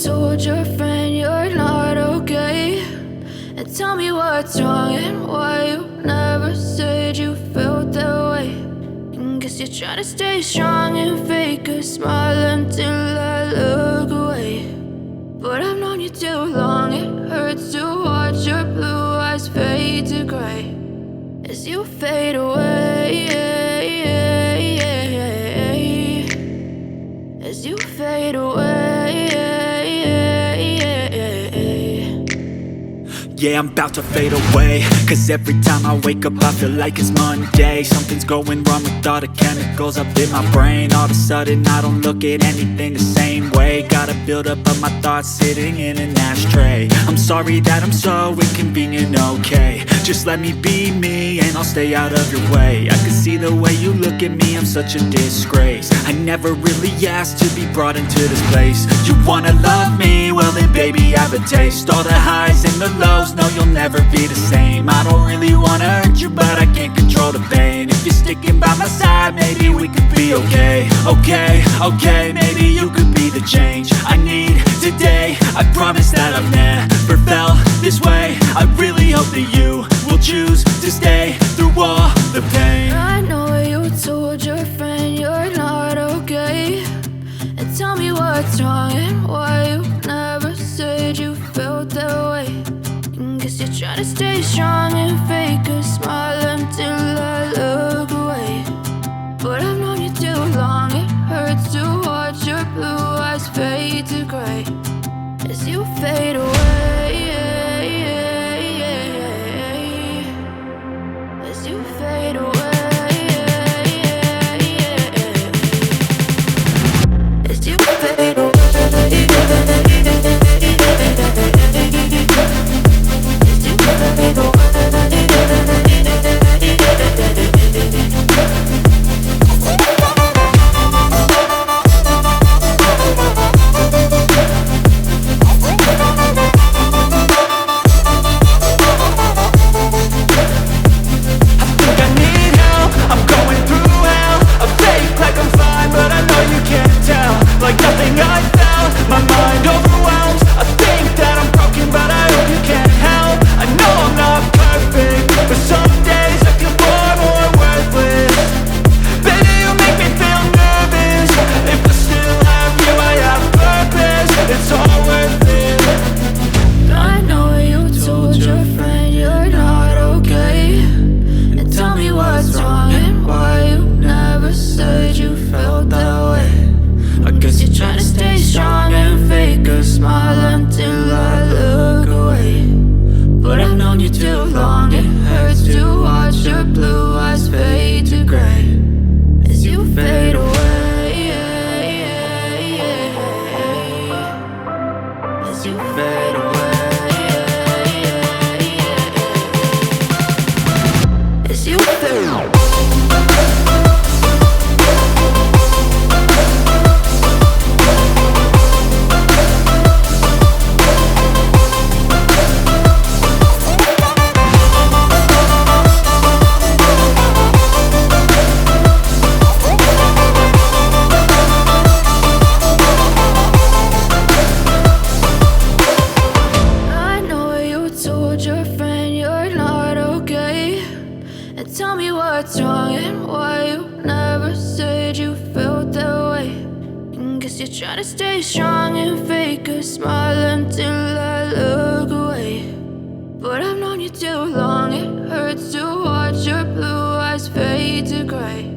told your friend you're not okay, and tell me what's wrong and why you never said you felt that way. And guess you're trying to stay strong and fake a smile until I look away. But I've known you too long, it hurts to watch your blue eyes fade to gray as you fade away, as you fade away. Yeah, I'm about to fade away, cause every time I wake up I feel like it's Monday. Something's going wrong with all the chemicals up in my brain. All of a sudden I don't look at anything the same way. Gotta build up of my thoughts sitting in an ashtray. I'm sorry that I'm so inconvenient, okay. Just let me be me and I'll stay out of your way. I can see the way you look at me, I'm such a disgrace. I never really asked to be brought into this place. You wanna love me? Well then baby have a taste. All the highs and the lows, no you'll never be the same. I don't really wanna hurt you but I can't control the pain. If you're sticking by my side maybe we could be okay. Okay, maybe you could be the change I need today. I promise that I've never felt this way. I really hope that you will choose to stay through all the pain. I know you told your friend you're not okay, and tell me what's wrong and why you never said you felt that way. And guess you're trying to stay strong and fake a smile until I look away. But I've known you too long, it hurts to watch your blue eyes fade to gray as you fade away, as you fade away, as you fade away. Like nothing I felt, my mind overwhelmed. I think that I'm broken but I hope you can't help. I know I'm not perfect, but some days I feel far more worthless. Baby, you make me feel nervous. If I still have you, I have purpose. It's all worth it. I know you told your friend you're not okay, and tell me what's wrong and why you never said you felt that way. I guess you're trying to stay strong and fake a smile until I look away. But I've known you too long, it hurts to watch your blue eyes fade to gray as you fade away, as you fade away, as you fade away. Your friend you're not okay, and tell me what's wrong and why you never said you felt that way. And guess you're trying to stay strong and fake a smile until I look away. But I've known you too long, it hurts to watch your blue eyes fade to gray